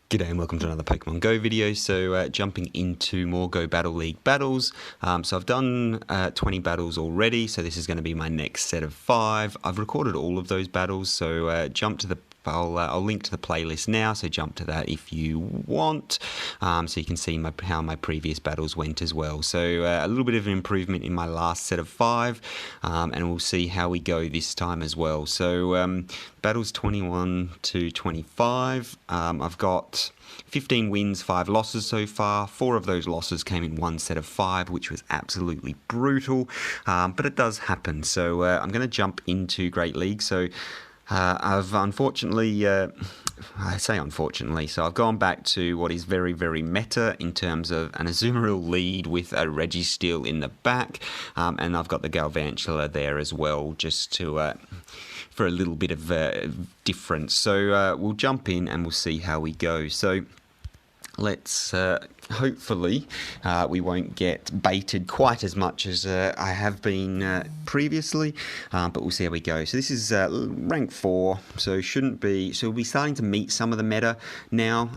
G'day and welcome to another Pokemon Go video. So jumping into more Go Battle League battles. So I've done 20 battles already, so this is going to be my next set of 5. I've recorded all of those battles, so jump to the I'll link to the playlist now, so jump to that if you want, so you can see how my previous battles went as well. So a little bit of an improvement in my last set of 5, and we'll see how we go this time as well. So battles 21 to 25, I've got 15 wins, 5 losses so far. 4 of those losses came in one set of 5, which was absolutely brutal, but it does happen. So I'm going to jump into Great League. So I've unfortunately, I say unfortunately, so I've gone back to what is very, very meta in terms of an Azumarill lead with a Registeel in the back, and I've got the Galvantula there as well, just to for a little bit of difference. So we'll jump in and we'll see how we go. So let's hopefully we won't get baited quite as much as I have been previously, but we'll see how we go. So this is rank 4, so shouldn't be, so we'll be starting to meet some of the meta now,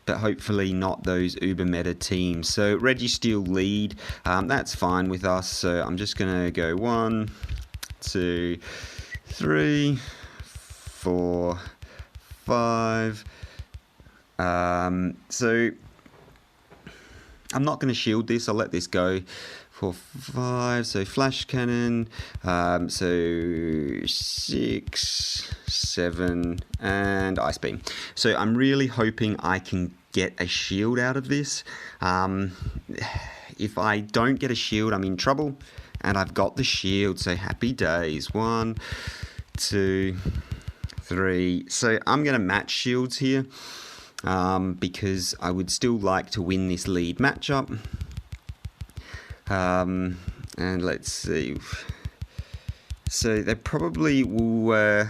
but hopefully not those uber meta teams. So Registeel lead, that's fine with us. So I'm just gonna go 1, 2, 3, 4, 5. So I'm not going to shield this. I'll let this go for 5. So flash cannon. So 6, 7, and ice beam. So I'm really hoping I can get a shield out of this. If I don't get a shield, I'm in trouble. And I've got the shield. So happy days. 1, 2, 3. So I'm going to match shields here. Because I would still like to win this lead matchup. And let's see. So they probably will.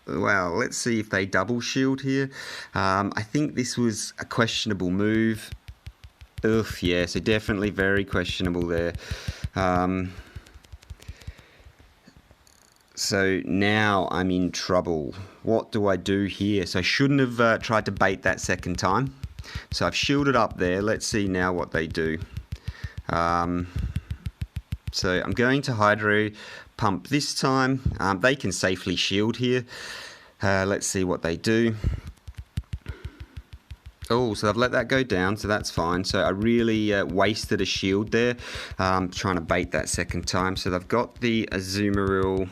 Well, let's see if they double shield here. I think this was a questionable move. Oof, yeah, so definitely very questionable there. So now I'm in trouble. What do I do here? So I shouldn't have tried to bait that second time. So I've shielded up there. Let's see now what they do. So I'm going to Hydro Pump this time. They can safely shield here. Let's see what they do. Oh, so I've let that go down, so that's fine. So I really wasted a shield there, trying to bait that second time. So they've got the Azumarill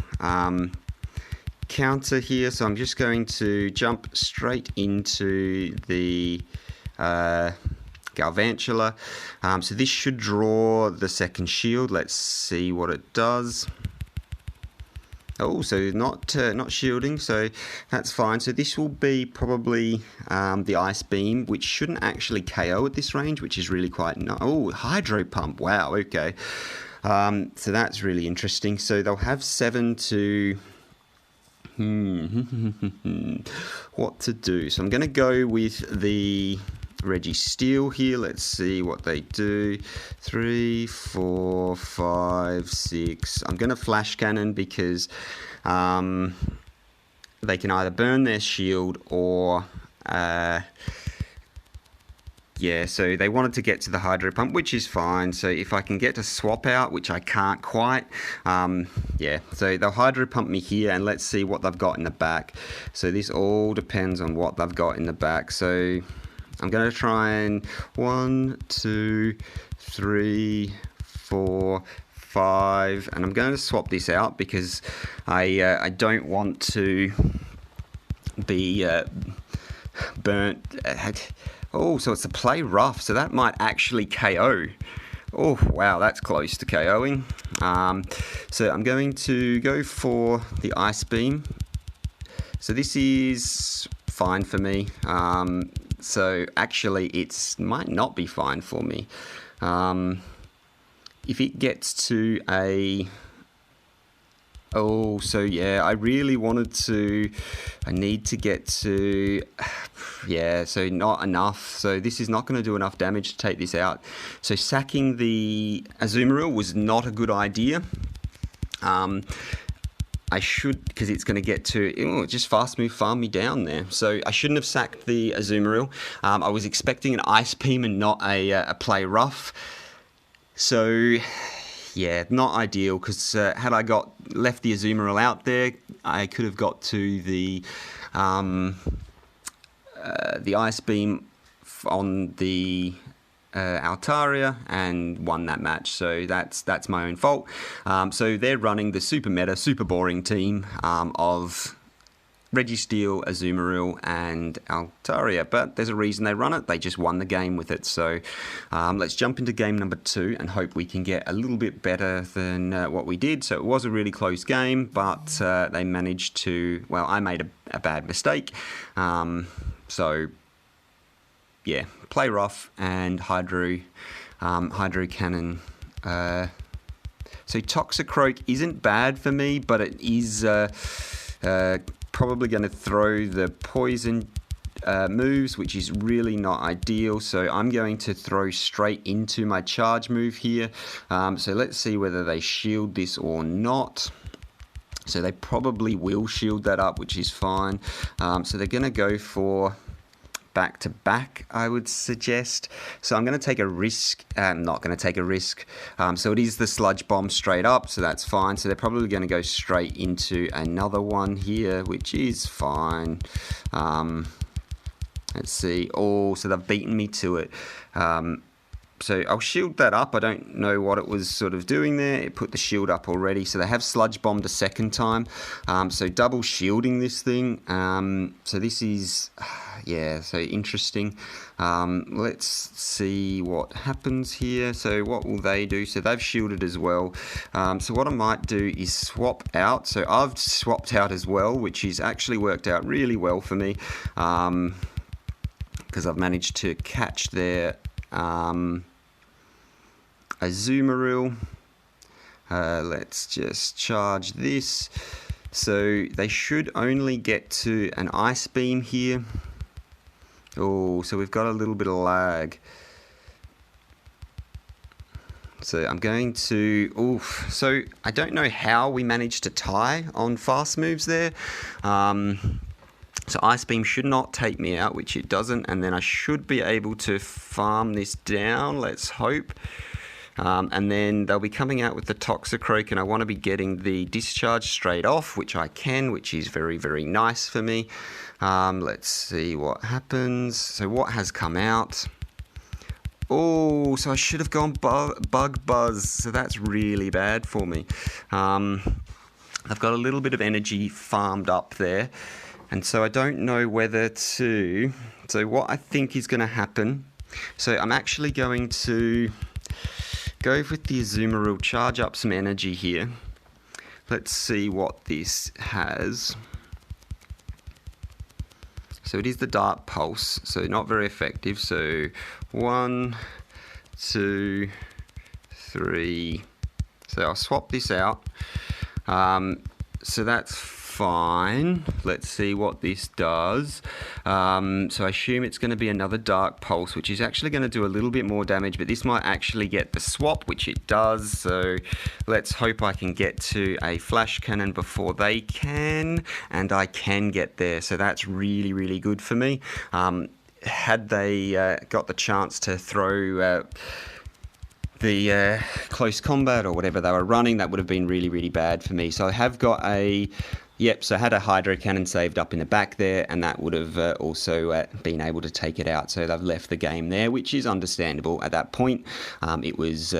counter here, so I'm just going to jump straight into the Galvantula. So this should draw the second shield. Let's see what it does. Oh, so not shielding, so that's fine. So this will be probably the Ice Beam, which shouldn't actually KO at this range, which is really quite nice. Oh, Hydro Pump, wow, okay. So that's really interesting. So they'll have 7 to... what to do? So I'm going to go with the Registeel here. Let's see what they do. 3, 4, 5, 6. I'm going to flash cannon because they can either burn their shield or yeah, so they wanted to get to the Hydro Pump, which is fine. So if I can get to swap out, which I can't quite, yeah, so they'll Hydro Pump me here, and let's see what they've got in the back. So this all depends on what they've got in the back. So I'm going to try and 1, 2, 3, 4, 5, and I'm going to swap this out because I don't want to be burnt. Oh, so it's a play rough, so that might actually KO. Oh, wow, that's close to KOing. So I'm going to go for the Ice Beam. So this is fine for me. So actually, it might not be fine for me. If it gets to a... Oh, so yeah, I really wanted to... I need to get to... Yeah, so not enough. So this is not going to do enough damage to take this out. So sacking the Azumarill was not a good idea. I should, because it's going to get to, just fast move farm me down there. So I shouldn't have sacked the Azumarill. I was expecting an Ice Beam and not a play rough. So yeah, not ideal, because had I left the Azumarill out there, I could have got to the Ice Beam on the Altaria and won that match. So that's my own fault. So they're running the super meta, super boring team of Registeel, Azumarill, and Altaria, but there's a reason they run it. They just won the game with it. So let's jump into game number 2 and hope we can get a little bit better than what we did. So it was a really close game, but they managed to, well, I made a bad mistake. So yeah, play rough and Hydro Cannon. So Toxicroak isn't bad for me, but it is probably going to throw the poison moves, which is really not ideal. So I'm going to throw straight into my charge move here. So let's see whether they shield this or not. So they probably will shield that up, which is fine. So they're going to go for back to back, I would suggest. So I'm going to take a risk. I'm not going to take a risk. So it is the Sludge Bomb straight up, so that's fine. So they're probably going to go straight into another one here, which is fine. Let's see. Oh, so they've beaten me to it. So I'll shield that up. I don't know what it was sort of doing there. It put the shield up already. So they have Sludge Bombed a second time. So double shielding this thing. So this is, yeah, so interesting. Let's see what happens here. So what will they do? So they've shielded as well. So what I might do is swap out. So I've swapped out as well, which has actually worked out really well for me. Because I've managed to catch their Azumarill. Let's just charge this. So they should only get to an Ice Beam here. Oh, so we've got a little bit of lag. So I'm going to, oof. So I don't know how we managed to tie on fast moves there. So Ice Beam should not take me out, which it doesn't, and then I should be able to farm this down, let's hope. And then they'll be coming out with the Toxicroak, and I want to be getting the Discharge straight off, which I can, which is very, very nice for me. Let's see what happens. So what has come out? Oh, so I should have gone Bug Buzz, so that's really bad for me. I've got a little bit of energy farmed up there. And so I don't know whether to, so what I think is going to happen, so I'm actually going to go with the Azumarill, charge up some energy here. Let's see what this has. So it is the Dark Pulse, so not very effective. So 1, 2, 3. So I'll swap this out. So that's fine. Let's see what this does. So I assume it's going to be another Dark Pulse, which is actually going to do a little bit more damage, but this might actually get the swap, which it does. So let's hope I can get to a Flash Cannon before they can, and I can get there. So that's really, really good for me. Had they got the chance to throw the close combat or whatever they were running, that would have been really, really bad for me. So I have got a, yep, so I had a Hydro Cannon saved up in the back there, and that would have also been able to take it out. So they've left the game there, which is understandable. At that point, it was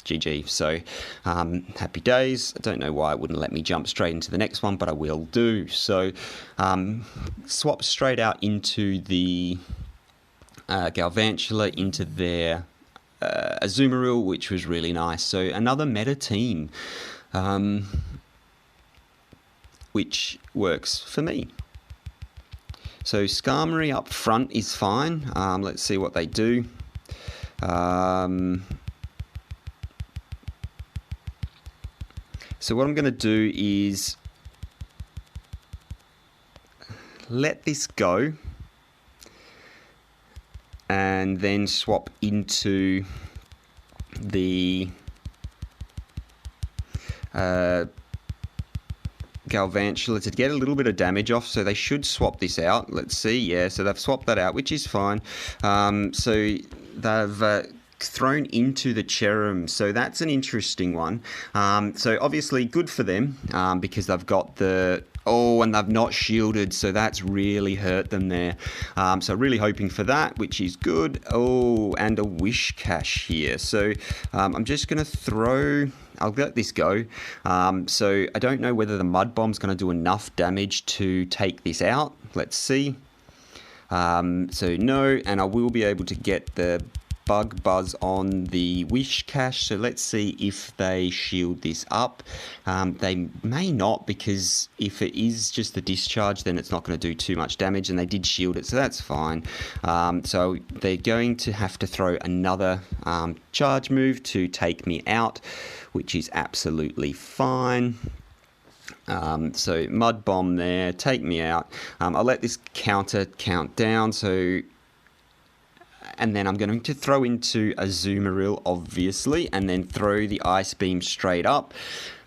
GG. So happy days. I don't know why it wouldn't let me jump straight into the next one, but I will do. So swap straight out into the Galvantula, into their Azumarill, which was really nice. So another meta team, which works for me. So Skarmory up front is fine. Let's see what they do. So what I'm going to do is let this go, and then swap into the Galvantula to get a little bit of damage off, so they should swap this out. Let's see, yeah, so they've swapped that out, which is fine. So they've thrown into the Cherim, so that's an interesting one. So obviously good for them because they've got the... Oh, and they've not shielded, so that's really hurt them there. So really hoping for that, which is good. Oh, and a Wish Cache here. So I'm just going to throw... I'll let this go. So I don't know whether the Mud Bomb's going to do enough damage to take this out. Let's see. So no, and I will be able to get the Bug Buzz on the Wish Cache, so let's see if they shield this up. They may not, because if it is just the discharge, then it's not going to do too much damage, and they did shield it, so that's fine. So they're going to have to throw another charge move to take me out, which is absolutely fine. So Mud Bomb there, take me out. I'll let this counter count down, so... And then I'm going to throw into Azumarill, obviously, and then throw the Ice Beam straight up.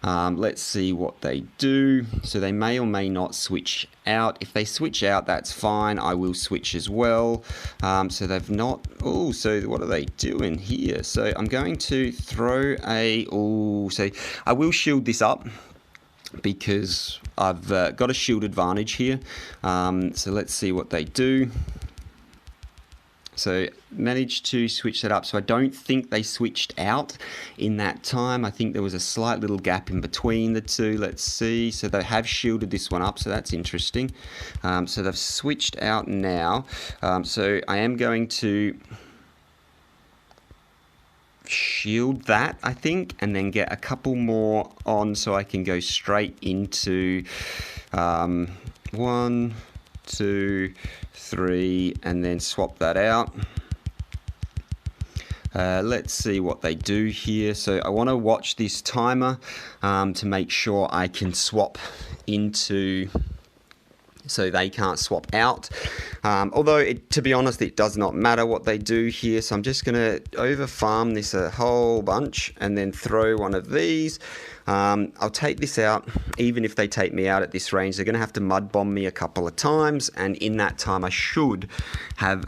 Let's see what they do. So they may or may not switch out. If they switch out, that's fine. I will switch as well. So they've not... Oh, so what are they doing here? So I'm going to throw a... Oh, so I will shield this up, because I've got a shield advantage here. So let's see what they do. So managed to switch that up. So I don't think they switched out in that time. I think there was a slight little gap in between the two. Let's see. So they have shielded this one up, so that's interesting. So they've switched out now. So I am going to shield that, I think, and then get a couple more on so I can go straight into 1, 2, 3, and then swap that out. Let's see what they do here. So I want to watch this timer to make sure I can swap into... So they can't swap out. Although, to be honest, it does not matter what they do here. So I'm just going to over farm this a whole bunch and then throw one of these. I'll take this out. Even if they take me out at this range, they're going to have to Mud Bomb me a couple of times. And in that time, I should have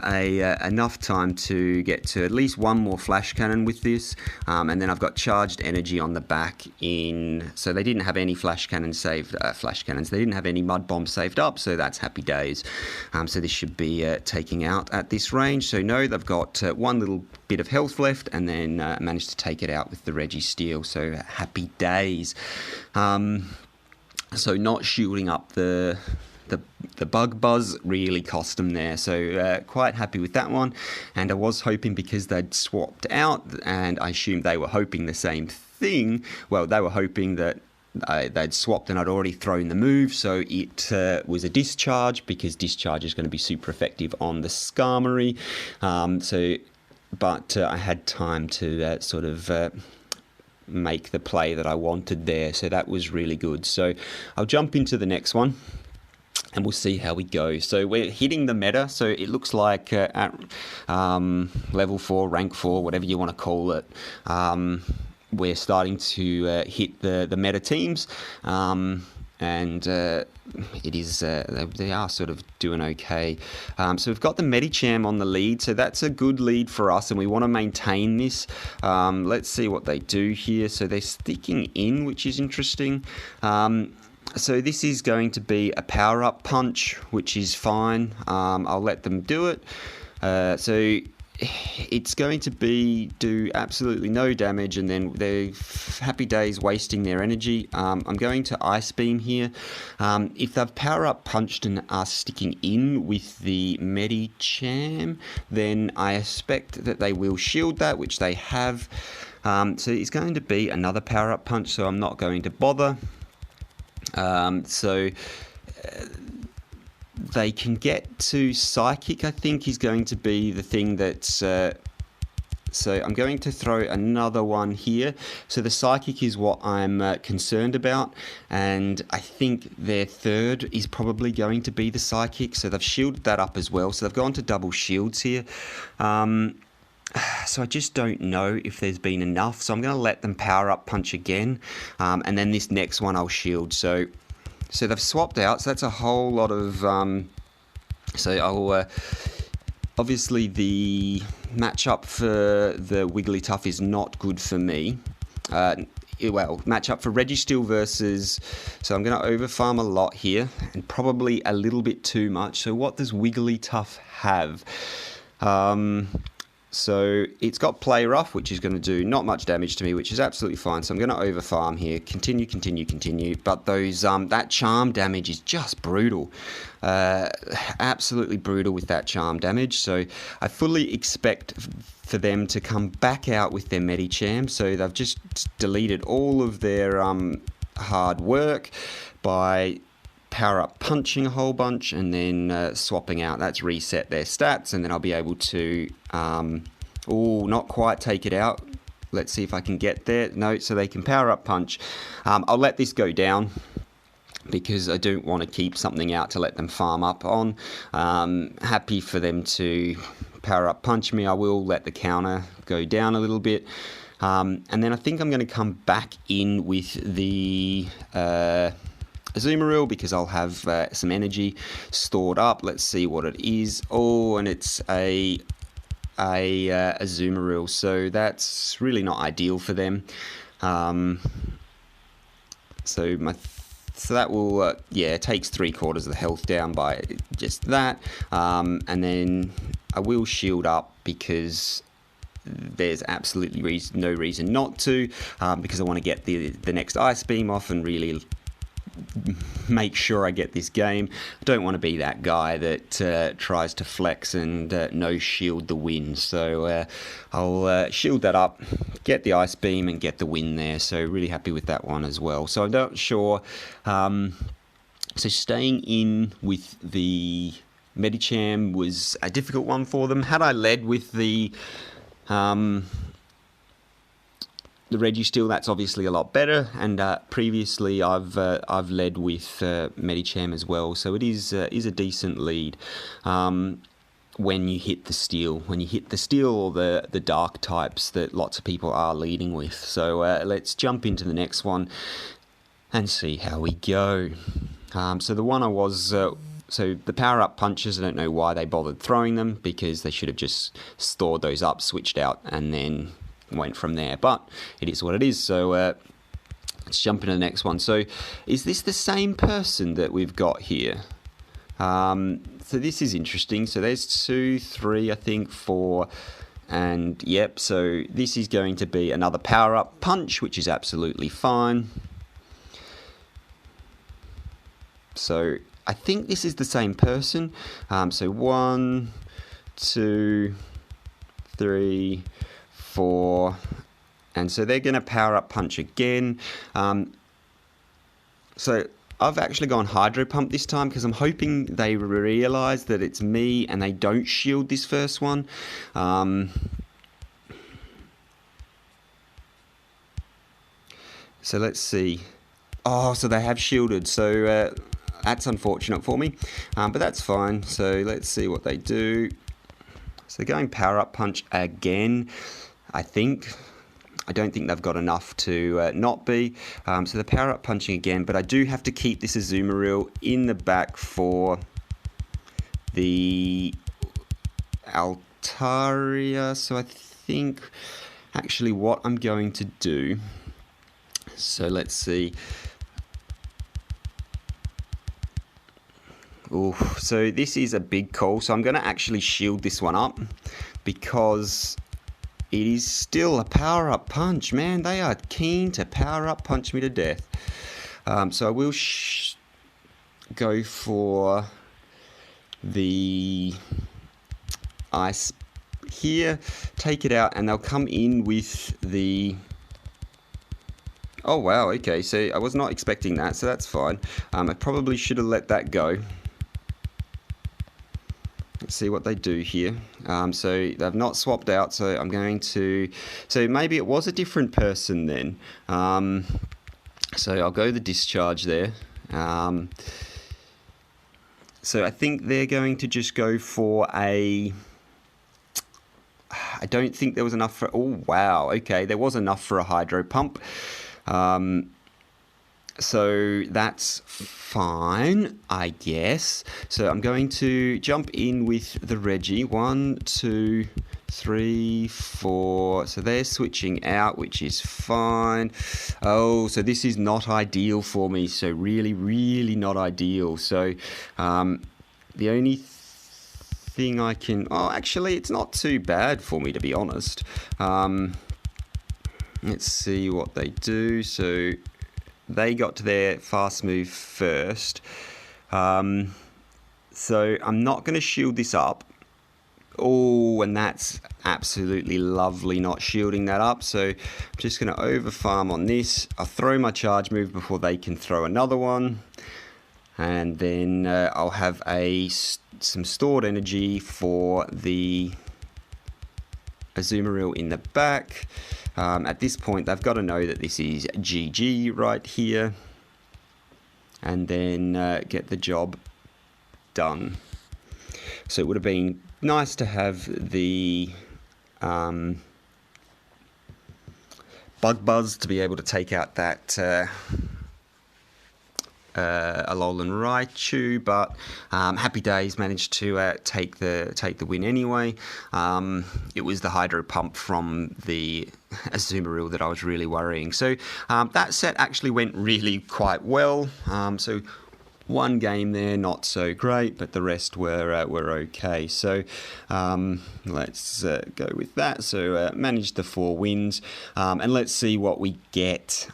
enough time to get to at least one more Flash Cannon with this. And then I've got Charged Energy on the back in... So they didn't have any Flash Cannons saved... Flash Cannons. They didn't have any Mud Bombs saved up. So that's happy days. So this should be taking out at this range. So no, they've got one little bit of health left, and then managed to take it out with the Registeel. So happy days. So not shielding up the Bug Buzz really cost them there. So quite happy with that one. And I was hoping, because they'd swapped out, and I assumed they were hoping the same thing. Well, they were hoping that they'd swapped and I'd already thrown the move, so it was a discharge, because discharge is going to be super effective on the Skarmory. But I had time to sort of make the play that I wanted there, so that was really good. So I'll jump into the next one, and we'll see how we go. So we're hitting the meta, so it looks like at level 4, rank 4, whatever you want to call it, we're starting to hit the meta teams, and it is they are sort of doing okay. So we've got the Medicham on the lead, so that's a good lead for us, and we want to maintain this. Let's see what they do here. So they're sticking in, which is interesting. So this is going to be a power-up punch, which is fine. I'll let them do it. So it's going to do absolutely no damage, and then they're happy days wasting their energy. I'm going to Ice Beam here. If they've power up punched and are sticking in with the Medicham, then I expect that they will shield that, which they have. So it's going to be another power up punch, so I'm not going to bother. They can get to Psychic, I think, is going to be the thing that's... So I'm going to throw another one here. So the Psychic is what I'm concerned about, and I think their third is probably going to be the Psychic. So they've shielded that up as well. So they've gone to double shields here. So I just don't know if there's been enough. So I'm going to let them power up punch again, and then this next one I'll shield. So So they've swapped out, so that's a whole lot of... so I'll... obviously, the matchup for the Wigglytuff is not good for me. Well, matchup for Registeel versus... So I'm going to overfarm a lot here, and probably a little bit too much. So what does Wigglytuff have? So it's got Play Rough, which is going to do not much damage to me, which is absolutely fine. So I'm going to overfarm here. Continue. But those that charm damage is just brutal. Absolutely brutal with that charm damage. So I fully expect for them to come back out with their Medicham. So they've just deleted all of their hard work by power up punching a whole bunch and then swapping out. That's reset their stats, and then I'll be able to not quite take it out. Let's see if I can get there. No, so they can power up punch. I'll let this go down because I don't want to keep something out to let them farm up on. Happy for them to power up punch me. I will let the counter go down a little bit. And then I think I'm going to come back in with the Azumarill because I'll have some energy stored up. Let's see what it is. Oh, and it's a Azumarill, so that's really not ideal for them. So that will it takes 3/4 of the health down by just that, and then I will shield up because there's absolutely no reason not to, because I want to get the next Ice Beam off and really make sure I get this game. I don't want to be that guy that tries to flex and no shield the win. So I'll shield that up, get the Ice Beam and get the win there. So really happy with that one as well. So I'm not sure. So staying in with the Medicham was a difficult one for them. Had I led with the Registeel, that's obviously a lot better, and previously I've led with Medicham as well, so it is a decent lead when you hit the steel, or the dark types that lots of people are leading with. So let's jump into the next one and see how we go. So the one I was so the power up punches, I don't know why they bothered throwing them, because they should have just stored those up, switched out, and then went from there, but it is what it is. So let's jump into the next one. So is this the same person that we've got here? So this is interesting. So there's 2, 3, I think 4, and yep, so this is going to be another power up punch, which is absolutely fine. So I think this is the same person. So 1, 2, 3, 4, and so they're going to power up punch again. So I've actually gone Hydro Pump this time because I'm hoping they realise that it's me and they don't shield this first one. So let's see. Oh, so they have shielded, so that's unfortunate for me, but that's fine. So let's see what they do. So they're going power up punch again, I think. I don't think they've got enough to not be. So they're power up punching again, but I do have to keep this Azumarill in the back for the Altaria. So I think actually what I'm going to do, so let's see. Ooh, so this is a big call, so I'm going to actually shield this one up because it is still a power-up punch. Man, they are keen to power-up punch me to death. So I will go for the ice here, take it out, and they'll come in with the... Oh, wow, okay, so I was not expecting that, so that's fine. I probably should have let that go. Let's see what they do here. So they've not swapped out, so I'm going to... So maybe it was a different person then. So I'll go the discharge there. So I think they're going to just go for a... I don't think there was enough for... Oh, wow, okay, there was enough for a Hydro Pump. So that's fine, I guess. So I'm going to jump in with the Reggie. 1, 2, 3, 4. So they're switching out, which is fine. Oh, so this is not ideal for me. So really, really not ideal. So the only thing I can... Oh, actually, it's not too bad for me, to be honest. Let's see what they do. So... they got to their fast move first. So I'm not going to shield this up. Oh, and that's absolutely lovely not shielding that up. So I'm just going to over farm on this. I'll throw my charge move before they can throw another one. And then I'll have some stored energy for the Azumarill in the back. At this point, they've got to know that this is GG right here, and then get the job done. So it would have been nice to have the Bug Buzz to be able to take out that Alolan Raichu, but Happy Days managed to take the win anyway. It was the Hydro Pump from the Azumarill that I was really worrying. So that set actually went really quite well. So one game there, not so great, but the rest were okay. So let's go with that. So managed the 4 wins, and let's see what we get.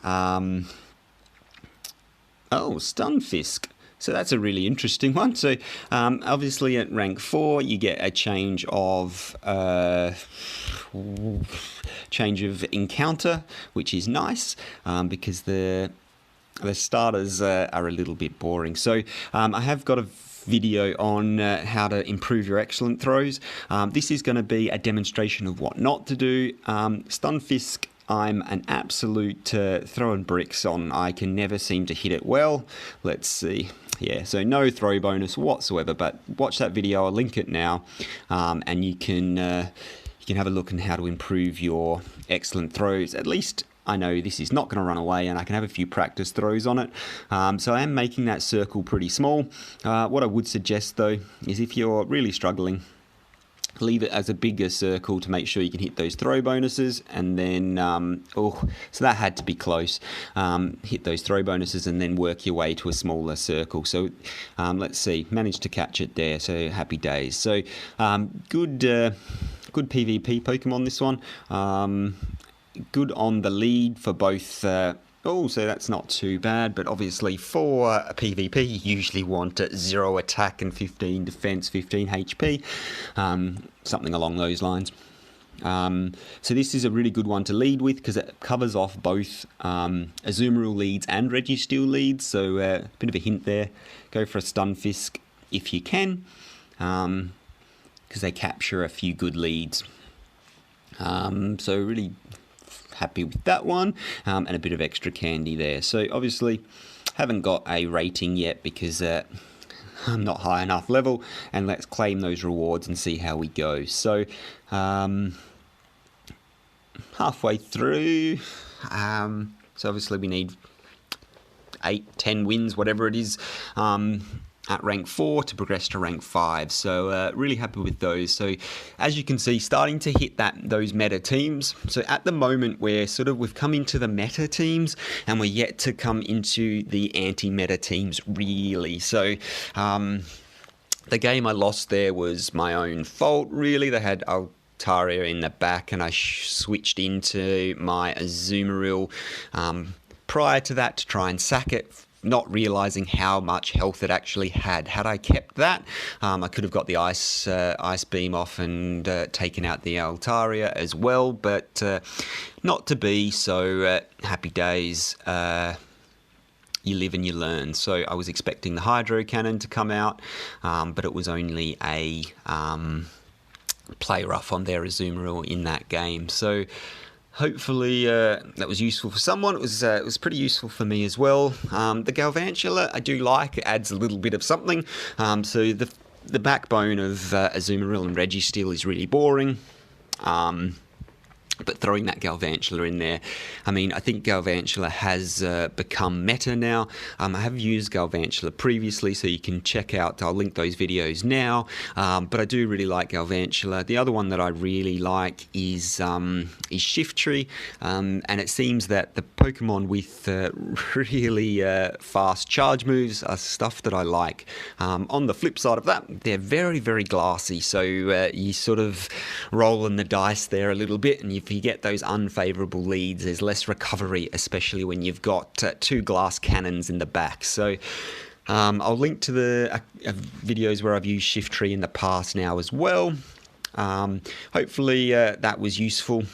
Oh, Stunfisk. So that's a really interesting one. So obviously at rank 4, you get a change of encounter, which is nice because the starters are a little bit boring. So I have got a video on how to improve your excellent throws. This is going to be a demonstration of what not to do. Stunfisk, I'm an absolute throwing bricks on. I can never seem to hit it well. Let's see. Yeah, so no throw bonus whatsoever, but watch that video. I'll link it now, and you can have a look on how to improve your excellent throws. At least I know this is not going to run away, and I can have a few practice throws on it. So I am making that circle pretty small. What I would suggest, though, is if you're really struggling, leave it as a bigger circle to make sure you can hit those throw bonuses, and then so that had to be close. Hit those throw bonuses and then work your way to a smaller circle. So let's see, managed to catch it there, so happy days. So good PvP Pokemon, this one. Good on the lead for both. So that's not too bad, but obviously for a PvP, you usually want 0 attack and 15 defense, 15 HP, something along those lines. So this is a really good one to lead with because it covers off both Azumarill leads and Registeel leads, so a bit of a hint there. Go for a Stunfisk if you can, because they capture a few good leads. So really happy with that one, and a bit of extra candy there. So obviously haven't got a rating yet because I'm not high enough level, and let's claim those rewards and see how we go. So halfway through, so obviously we need 8-10 wins, whatever it is, at rank 4 to progress to rank 5. So really happy with those. So as you can see, starting to hit those meta teams. So at the moment we've come into the meta teams, and we're yet to come into the anti-meta teams really. So the game I lost there was my own fault really. They had Altaria in the back, and I switched into my Azumarill prior to that to try and sack it, not realizing how much health it actually had. Had I kept that, I could have got the ice beam off and taken out the Altaria as well, but not to be. So happy days. You live and you learn. So I was expecting the Hydro Cannon to come out, but it was only a play rough on their Azumarill in that game. So hopefully that was useful for someone. It was pretty useful for me as well. The Galvantula I do like. It adds a little bit of something. So the backbone of Azumarill and Registeel is really boring. But throwing that Galvantula in there, I mean, I think Galvantula has become meta now. I have used Galvantula previously, so you can check out, I'll link those videos now, but I do really like Galvantula. The other one that I really like is Shiftry, and it seems that the Pokemon with really fast charge moves are stuff that I like. On the flip side of that, they're very, very glassy, so you sort of rolling the dice there a little bit, and if you get those unfavourable leads, there's less recovery, especially when you've got two glass cannons in the back. So I'll link to the videos where I've used Shiftry in the past now as well. Hopefully that was useful,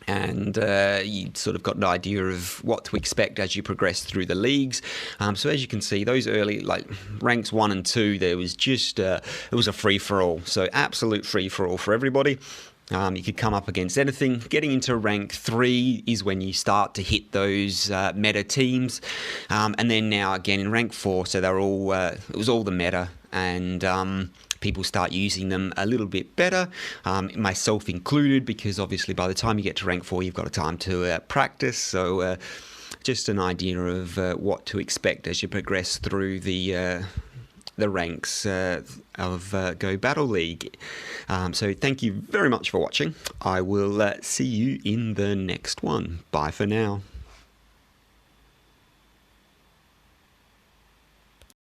and you sort of got an idea of what to expect as you progress through the leagues. So as you can see, those early, like ranks 1 and 2, there was just it was a free-for-all, so absolute free-for-all for everybody. You could come up against anything. Getting into rank 3 is when you start to hit those meta teams, and then now again in rank 4, so they're all it was all the meta, and people start using them a little bit better, myself included, because obviously by the time you get to rank 4, you've got a time to practice. So just an idea of what to expect as you progress through the ranks of Go Battle League. So thank you very much for watching. I will see you in the next one. Bye for now.